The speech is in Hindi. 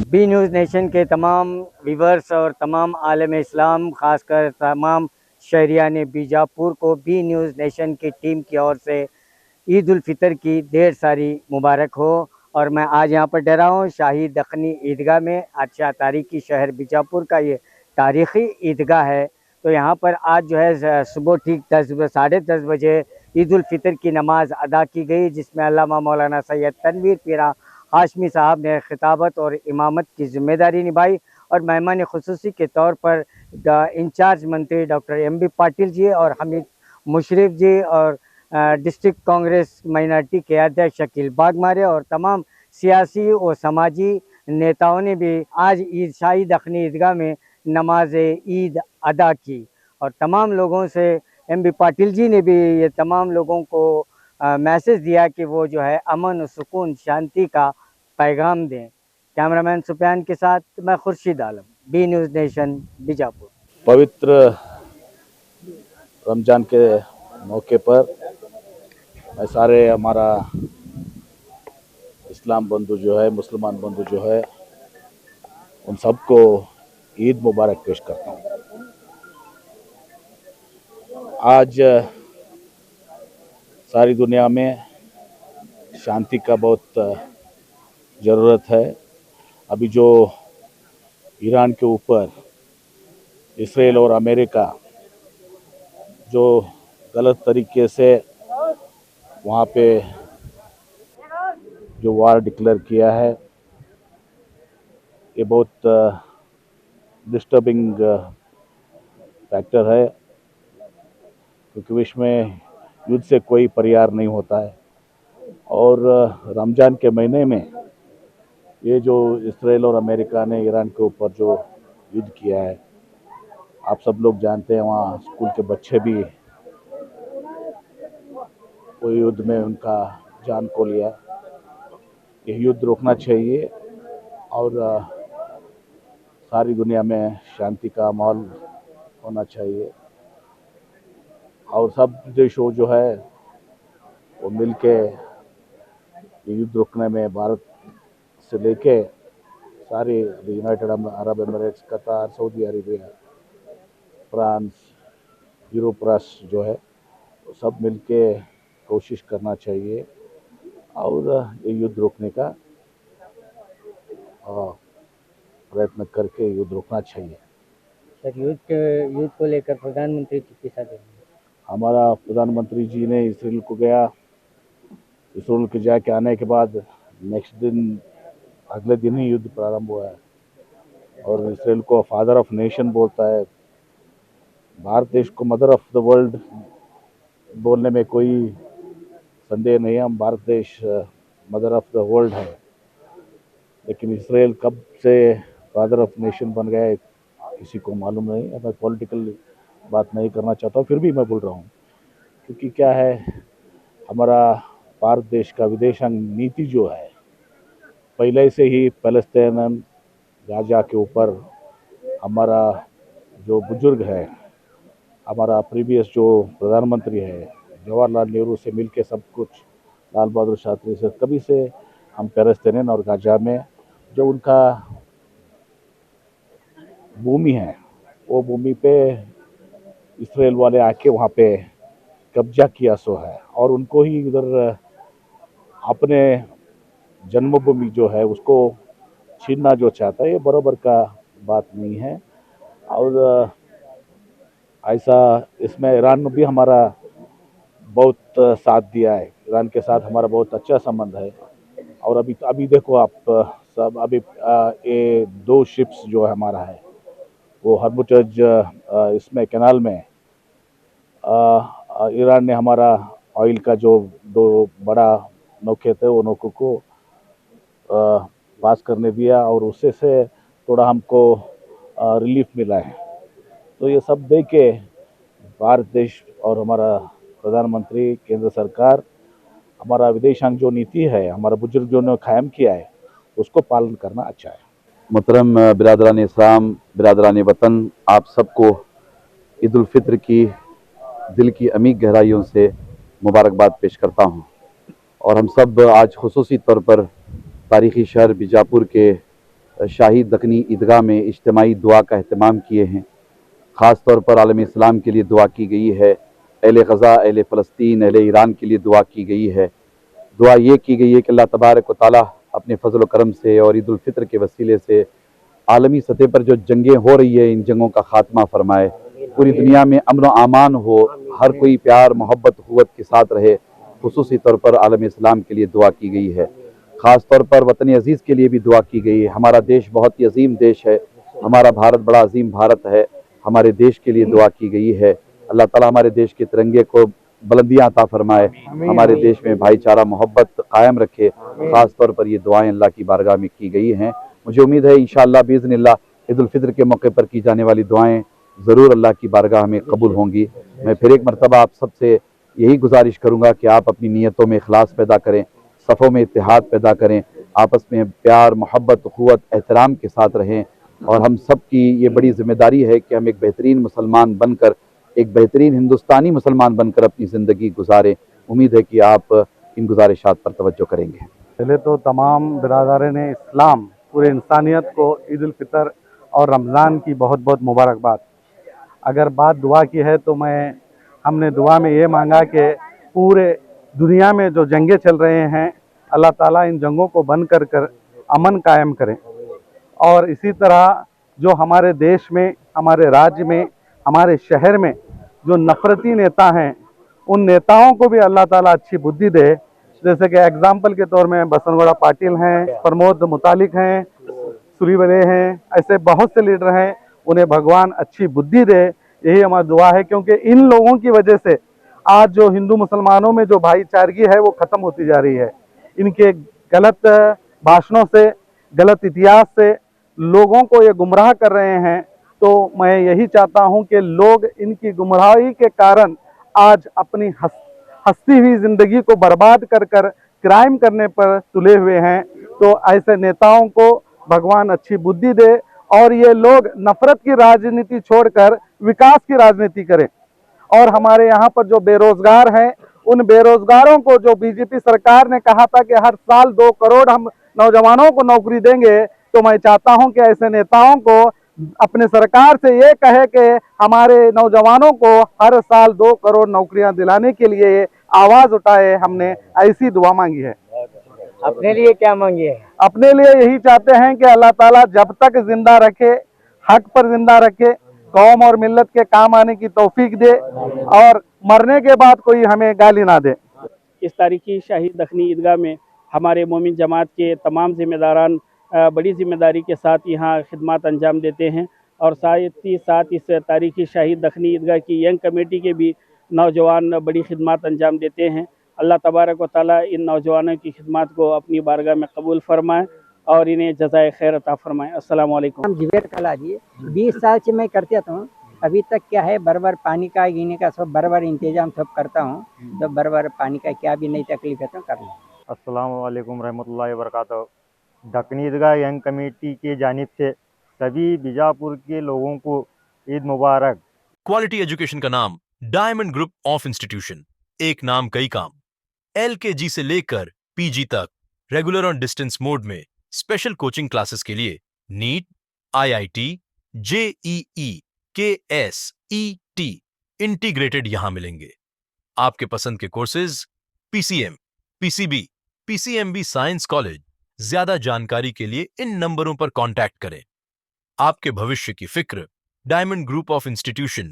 बी न्यूज़ नेशन के तमाम व्यूवर्स और तमाम आलम इस्लाम, ख़ासकर तमाम शहरियान बीजापुर को बी न्यूज़ नेशन की टीम की ओर से ईद उल फितर की ढेर सारी मुबारक हो। और मैं आज यहाँ पर ठहरा हूँ शाही दखनी ईदगाह में। अच्छा, तारीखी शहर बीजापुर का ये तारीखी ईदगाह है। तो यहाँ पर आज जो है सुबह ठीक 10 साढ़े 10 बजे ईद उल फितर की नमाज अदा की गई, जिसमें अल्लामा मौलाना सैयद तनवीर पीरा हाशमी साहब ने खिताबत और इमामत की जिम्मेदारी निभाई। और मेहमान खुसूसी के तौर पर इंचार्ज मंत्री doctor M B Patil ji और हमीद मुशर्रफ जी और डिस्ट्रिक्ट कांग्रेस माइनॉरिटी के अध्यक्ष शकील बागमारे और तमाम सियासी और समाजी नेताओं ने भी आज ईद शाही दखनी ईदगाह में नमाज ईद अदा की। और तमाम लोगों से एम बी पाटिल जी ने भी ये तमाम लोगों को मैसेज दिया कि वो जो है अमन और सुकून शांति का पैगाम दें। कैमरामैन सुफियान के साथ मैं Khurshid Alam, B news nation Bijapur. पवित्र रमज़ान के मौके पर मैं सारे हमारा इस्लाम बंधु जो है, मुसलमान बंधु जो है, उन सबको ईद मुबारक पेश करता हूँ। आज सारी दुनिया में शांति का बहुत ज़रूरत है। अभी जो ईरान के ऊपर इसराइल और अमेरिका जो गलत तरीके से वहाँ पे जो वार डिक्लेयर किया है, ये बहुत डिस्टर्बिंग फैक्टर है, क्योंकि विश्व में युद्ध से कोई परिहार नहीं होता है। और रमज़ान के महीने में ये जो इसराइल और अमेरिका ने ईरान के ऊपर जो युद्ध किया है, आप सब लोग जानते हैं, वहाँ स्कूल के बच्चे भी वो युद्ध में उनका जान को लिया। ये युद्ध रोकना चाहिए और सारी दुनिया में शांति का माहौल होना चाहिए। और सब देशों जो है वो मिल के युद्ध रोकने में, भारत से लेके सारे यूनाइटेड अरब एमिरेट्स, कतार, सऊदी अरेबिया, फ्रांस, यूरोप राष्ट्र जो है, वो सब मिल के कोशिश करना चाहिए और ये युद्ध रोकने का प्रयत्न करके युद्ध रोकना चाहिए। सर, युद्ध को लेकर प्रधानमंत्री की किस हमारा प्रधानमंत्री जी ने इसराइल को गया। इसराइल के जाके आने के बाद नेक्स्ट दिन, अगले दिन ही युद्ध प्रारंभ हुआ है। और इसराइल को फादर ऑफ नेशन बोलता है। भारत देश को मदर ऑफ द वर्ल्ड बोलने में कोई संदेह नहीं है। हम भारत देश मदर ऑफ द वर्ल्ड है, लेकिन इसराइल कब से फादर ऑफ नेशन बन गया किसी को मालूम नहीं। मैं पॉलिटिकल बात नहीं करना चाहता हूँ, फिर भी मैं बोल रहा हूँ, क्योंकि क्या है, हमारा भारत देश का विदेशांग नीति जो है, पहले से ही पैलेस्टाइन गाजा के ऊपर हमारा जो बुजुर्ग है, हमारा प्रीवियस जो प्रधानमंत्री है जवाहरलाल नेहरू से मिलके सब कुछ, लाल बहादुर शास्त्री से, कभी से हम पैलेस्टाइन और गाजा में जो उनका भूमि है, वो भूमि पे इसराइल वाले आके वहाँ पे कब्जा किया सो है और उनको ही उधर अपने जन्मभूमि जो है उसको छीनना जो चाहता है, ये बराबर का बात नहीं है। और ऐसा इसमें ईरान ने भी हमारा बहुत साथ दिया है। ईरान के साथ हमारा बहुत अच्छा संबंध है। और अभी देखो आप सब, अभी ये 2 शिप्स जो हमारा है वो हरमुटज इसमें कैनाल में ईरान ने हमारा ऑयल का जो 2 बड़ा नौके थे, वो नौकों को पास करने दिया और उससे से थोड़ा हमको रिलीफ मिला है। तो ये सब देख के भारत देश और हमारा प्रधानमंत्री, केंद्र सरकार, हमारा विदेशांग जो नीति है, हमारा बुजुर्गों ने कायम किया है, उसको पालन करना अच्छा है। मुहतरम बिरादरान इस्लाम, बिरादरान वतन, आप सबको ईद उल फित्र की दिल की अमीर गहराइयों से मुबारकबाद पेश करता हूँ। और हम सब आज खुसूसी तौर पर तारीख़ी शहर बीजापुर के शाही दकनी ईदगाह में इज्तिमाई दुआ का अहतमाम किए हैं। ख़ास तौर पर आलम इस्लाम के लिए दुआ की गई है, अहले गज़ा, अहले फ़लस्तीन, अहले ईरान के लिए दुआ की गई है। दुआ ये की गई है कि अल्लाह तबारक व तआला अपने फ़ज़ल व करम से और ईद उल फ़ितर के वसीले से आलमी सतह पर जो जंगें हो रही है, इन जंगों का ख़ात्मा फरमाए, पूरी दुनिया में अमन व अमान हो, हर कोई प्यार मोहब्बत क़ुव्वत के साथ रहे। खुसूसी तौर पर आलम इस्लाम के लिए दुआ की गई है। ख़ास तौर पर वतन अज़ीज़ के लिए भी दुआ की गई है। हमारा देश बहुत ही अजीम देश है, हमारा भारत बड़ा अजीम भारत है। हमारे देश के लिए दुआ की गई है। अल्लाह ताला हमारे देश के तिरंगे को बुलंदियाँ अता फरमाए, हमारे देश में भाईचारा मोहब्बत कायम रखे। ख़ास तौर पर ये दुआएं अल्लाह की बारगाह में की गई हैं। मुझे उम्मीद है इंशाअल्लाह बिइज़्निल्लाह ईद उल फितर के मौके पर की जाने वाली दुआएं ज़रूर अल्लाह की बारगाह में कबूल होंगी। मैं फिर एक मरतबा आप सबसे यही गुजारिश करूँगा कि आप अपनी नीयतों में इखलास पैदा करें, सफ़ों में इत्तेहाद पैदा करें, आपस में प्यार मोहब्बत क़ुव्वत एहतराम के साथ रहें। और हम सब की ये बड़ी ज़िम्मेदारी है कि हम एक बेहतरीन मुसलमान बनकर, एक बेहतरीन हिंदुस्तानी मुसलमान बनकर अपनी ज़िंदगी गुजारें। उम्मीद है कि आप इन गुजारिशात पर तवज्जो करेंगे। पहले तो तमाम बिरादरान इस्लाम, पूरे इंसानियत को ईद उल फितर और रमज़ान की बहुत बहुत मुबारकबाद। अगर बात दुआ की है तो हमने दुआ में ये मांगा कि पूरे दुनिया में जो जंगें चल रहे हैं, अल्लाह ताला इन जंगों को बंद कर अमन कायम करें। और इसी तरह जो हमारे देश में, हमारे राज्य में, हमारे शहर में जो नफ़रती नेता हैं, उन नेताओं को भी अल्लाह ताला अच्छी बुद्धि दे। जैसे कि एग्जाम्पल के तौर में बसनगौड़ा पाटिल हैं, प्रमोद मुतालिक हैं, सुरीवले हैं, ऐसे बहुत से लीडर हैं, उन्हें भगवान अच्छी बुद्धि दे, यही हमारी दुआ है। क्योंकि इन लोगों की वजह से आज जो हिंदू मुसलमानों में जो भाईचारगी है वो ख़त्म होती जा रही है। इनके गलत भाषणों से, गलत इतिहास से लोगों को ये गुमराह कर रहे हैं। तो मैं यही चाहता हूं कि लोग इनकी गुमराही के कारण आज अपनी हंसती हुई ज़िंदगी को बर्बाद कर क्राइम करने पर तुले हुए हैं। तो ऐसे नेताओं को भगवान अच्छी बुद्धि दे और ये लोग नफरत की राजनीति छोड़कर विकास की राजनीति करें। और हमारे यहाँ पर जो बेरोजगार हैं, उन बेरोजगारों को जो बीजेपी सरकार ने कहा था कि हर साल 2 करोड़ हम नौजवानों को नौकरी देंगे, तो मैं चाहता हूं कि ऐसे नेताओं को अपने सरकार से ये कहे कि हमारे नौजवानों को हर साल 2 करोड़ नौकरियां दिलाने के लिए आवाज उठाए। हमने ऐसी दुआ मांगी है। अपने लिए क्या मांगी है? अपने लिए यही चाहते हैं कि अल्लाह ताला जब तक जिंदा रखे, हक पर जिंदा रखे, कौम और मिल्लत के काम आने की तौफीक दे और मरने के बाद कोई हमें गाली ना दे। इस तारीखी शाही दखनी ईदगाह में हमारे मोमिन जमात के तमाम ज़िम्मेदारान बड़ी ज़िम्मेदारी के साथ यहाँ खिदमत अंजाम देते हैं। और साथ ही साथ इस तारीखी शाही दखनी ईदगाह की यंग कमेटी के भी नौजवान बड़ी खिदमत अंजाम देते हैं। अल्लाह तबारक व तआला इन नौजवानों की खिदमत को अपनी बारगाह में कबूल फरमाए और इन्हें जज़ाए खैर अता फरमाए। अस्सलाम वालेकुम। हम जिवेट कला जी 20 साल से मैं करता हूँ। अभी तक क्या है, बराबर पानी का गिने का सब बराबर इंतजाम सब करता हूँ, तो बराबर पानी का क्या भी नहीं तकलीफ है तो कर लो। अस्सलाम वालेकुम रहमतुल्लाहि व बरकातहू। दक्कनी ईदगाह यंग कमेटी की जानिब से सभी बीजापुर के लोगों को ईद मुबारक। क्वालिटी एजुकेशन का नाम डायमंड ग्रुप ऑफ इंस्टीट्यूशन, एक नाम कई काम। LKG से लेकर PG तक रेगुलर और डिस्टेंस मोड में स्पेशल कोचिंग क्लासेस के लिए NEET, IIT, JEE, KS, ET integrated यहां मिलेंगे। आपके पसंद के courses PCM, PCB, PCMB science college. ज्यादा जानकारी के लिए इन नंबरों पर कांटेक्ट करें। आपके भविष्य की फिक्र डायमंड ग्रुप ऑफ इंस्टीट्यूशन।